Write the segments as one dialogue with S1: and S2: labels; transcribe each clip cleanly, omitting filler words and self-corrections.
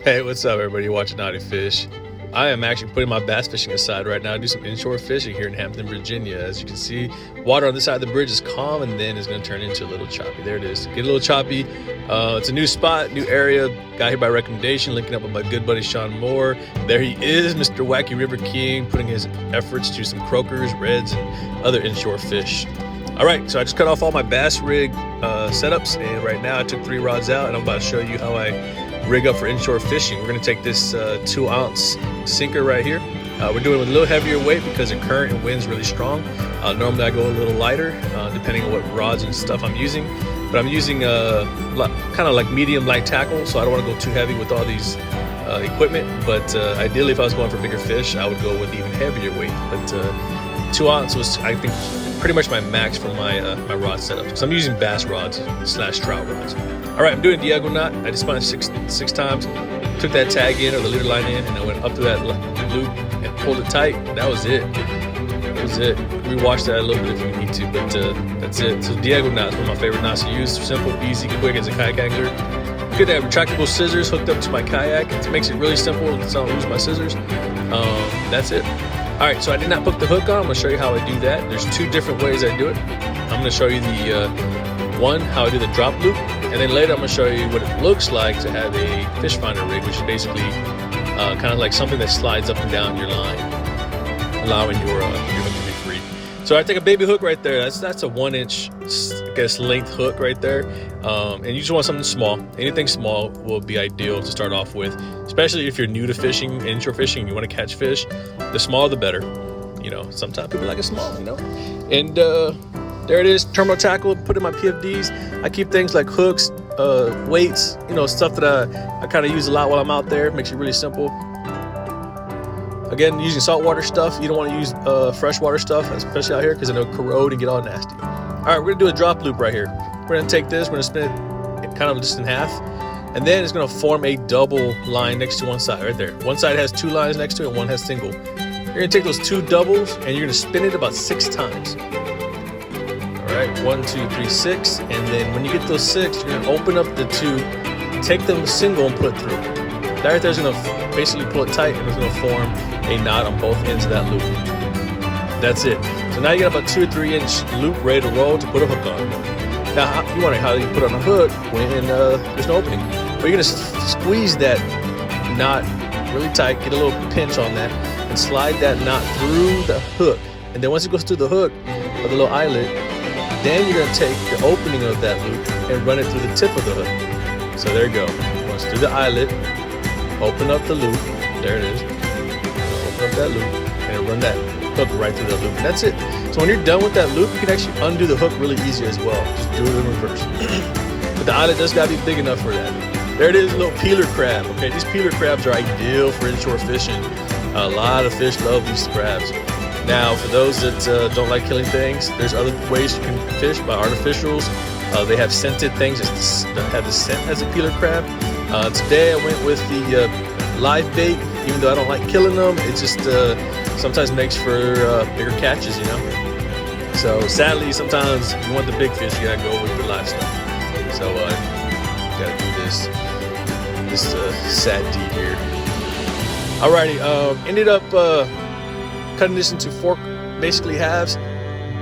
S1: Hey, what's up, everybody? You're watching Nauti Fish. I am actually putting my bass fishing aside right now to do some inshore fishing here in Hampton, Virginia. As you can see, water on this side of the bridge is calm, and then it's going to turn into a little choppy. There it is. Get a little choppy. It's a new spot, new area. Got here by recommendation, linking up with my good buddy Sean Moore. There he is, Mr. Wacky River King, putting his efforts to some croakers, reds, and other inshore fish. All right, so I just cut off all my bass rig setups, and right now I took 3 rods out, and I'm about to show you how I rig up for inshore fishing. We're going to take this 2-ounce sinker right here. We're doing it with a little heavier weight because the current and wind's really strong. Normally I go a little lighter depending on what rods and stuff I'm using, but I'm using kind of like medium light tackle, so I don't want to go too heavy with all these equipment. But ideally, if I was going for bigger fish, I would go with even heavier weight. But 2 ounce was, I think, pretty much my max for my my rod setup. So I'm using bass rods / trout rods. All right, I'm doing Diego knot. I just spun it six times, took that tag in or the leader line in, and I went up to that loop and pulled it tight. That was it. That was it. Rewatch that a little bit if you need to, but that's it. So Diego knot is one of my favorite knots to use. Simple, easy, quick as a kayak angler. Good to have retractable scissors hooked up to my kayak. It makes it really simple so I don't lose my scissors. That's it. All right, so I did not put the hook on. I'm gonna show you how I do that. There's 2 different ways I do it. I'm gonna show you the one, how I do the drop loop, and then later I'm gonna show you what it looks like to have a fish finder rig, which is basically kind of like something that slides up and down your line, allowing your hook to be free. So I take a baby hook right there. That's a 1-inch, I guess, length hook right there, and you just want something small. Anything small will be ideal to start off with, especially if you're new to fishing, inshore fishing, and you want to catch fish. The smaller the better. You know, sometimes people like it small, you know. And there it is, terminal tackle, put in my PFDs. I keep things like hooks, weights, you know, stuff that I kind of use a lot while I'm out there. Makes it really simple. Again, using saltwater stuff. You don't want to use freshwater stuff, especially out here, because it'll corrode and get all nasty. All right, we're gonna do a drop loop right here. We're gonna take this, we're gonna spin it kind of just in half, and then it's gonna form a double line next to one side right there. One side has 2 lines next to it, and one has single. You're gonna take those 2 doubles, and you're gonna spin it about 6 times. All right, 1, 2, 3, 6, and then when you get those 6, you're gonna open up the 2, take them single and put through. That right there is gonna basically pull it tight, and it's gonna form a knot on both ends of that loop. That's it. So now you got about 2 or 3 inch loop ready to roll to put a hook on. Now you wonder how you put on a hook when there's no opening. But you're gonna squeeze that knot really tight, get a little pinch on that, and slide that knot through the hook. And then once it goes through the hook or the little eyelet, then you're gonna take the opening of that loop and run it through the tip of the hook. So there you go. Once through the eyelet, open up the loop. There it is. Open up that loop and run that hook right through the loop. And that's it. So when you're done with that loop, you can actually undo the hook really easy as well. Just do it in reverse. But the eyelet does gotta be big enough for that. There it is, a little peeler crab. Okay, these peeler crabs are ideal for inshore fishing. A lot of fish love these crabs. Now, for those that don't like killing things, there's other ways you can fish by artificials. They have scented things that have the scent as a peeler crab. Today I went with the live bait. Even though I don't like killing them, it just sometimes makes for bigger catches, you know. So sadly, sometimes you want the big fish, you gotta go with the live stuff. So gotta do this sad deed here. Alrighty, ended up cutting this into 4 basically halves.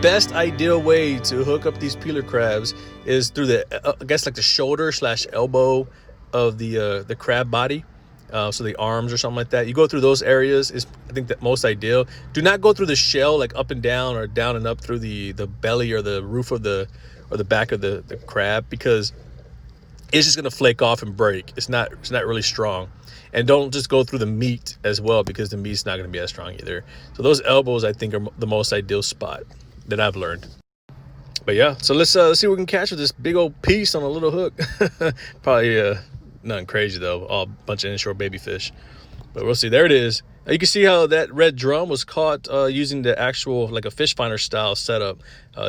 S1: Best ideal way to hook up these peeler crabs is through the I guess like the shoulder / elbow of the crab body. So the arms or something like that. You go through those areas is, I think, the most ideal. Do not go through the shell, like up and down or down and up through the belly or the roof of the back of the crab, because it's just gonna flake off and break. It's not really strong. And don't just go through the meat as well, because the meat's not gonna be as strong either. So those elbows, I think, are the most ideal spot that I've learned. But yeah, so let's see what we can catch with this big old piece on a little hook. Probably nothing crazy though, all a bunch of inshore baby fish, but we'll see. There it is. Now you can see how that red drum was caught using the actual, like a fish finder style setup.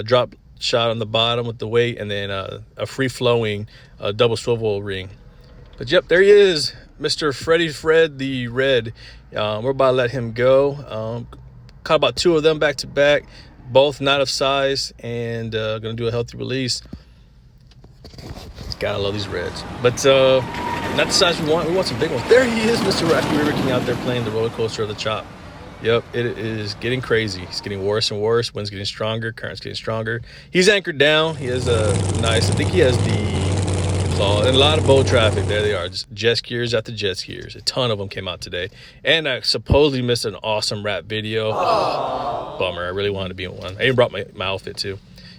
S1: Drop shot on the bottom with the weight, and then a free flowing double swivel ring. But yep, there he is, Mr. Freddy Fred the Red. We're about to let him go. Caught about 2 of them back to back, both not of size, and gonna do a healthy release. Gotta love these reds. But not the size we want. We want some big ones. There he is, Mr. Rocky River King, out there playing the roller coaster of the chop. Yep, it is getting crazy. It's getting worse and worse. Wind's getting stronger. Current's getting stronger. He's anchored down. He has a nice, I think he has the claw. And a lot of boat traffic. There they are. Just jet skiers after jet skiers. A ton of them came out today. And I supposedly missed an awesome rap video. Oh. Bummer. I really wanted to be in one. I even brought my outfit too.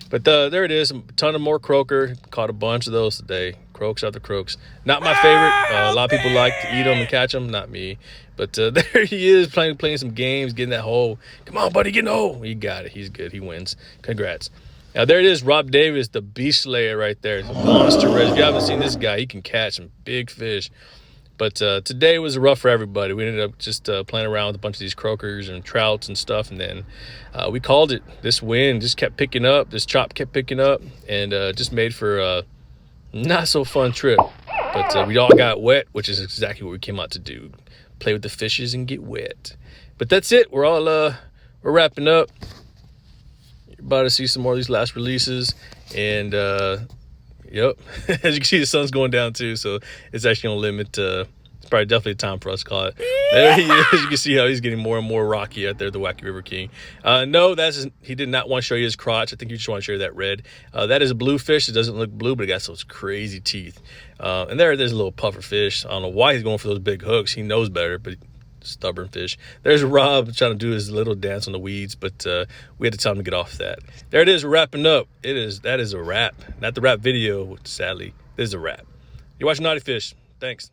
S1: But there it is. A ton of more croaker. Caught a bunch of those today. Croaks after croaks. Not my favorite. A lot of people like to eat them and catch them. Not me. But there he is playing some games, getting that hole. Come on, buddy, get in the hole. He got it. He's good. He wins. Congrats. Now, there it is. Rob Davis, the beast slayer right there. It's a monster red. If you haven't seen this guy, he can catch some big fish. But today was rough for everybody. We ended up just playing around with a bunch of these croakers and trouts and stuff. And then we called it. This wind just kept picking up. This chop kept picking up. And just made for a not so fun trip. But we all got wet, which is exactly what we came out to do. Play with the fishes and get wet. But that's it. We're all we're wrapping up. You're about to see some more of these last releases. And yep. As you can see, the sun's going down too, so it's actually gonna limit it's probably definitely time for us to call it. There he is. You can see how he's getting more and more rocky out there, the Wacky River King. No, he did not want to show you his crotch. I think he just want to show you that red. That is a blue fish. It doesn't look blue, but it got those crazy teeth. And there's a little puffer fish. I don't know why he's going for those big hooks. He knows better, but stubborn fish. There's Rob trying to do his little dance on the weeds, but we had to tell him to get off that. There it is, wrapping up. That is a wrap. Not the wrap video, sadly. This is a wrap. You're watching Naughty Fish. Thanks.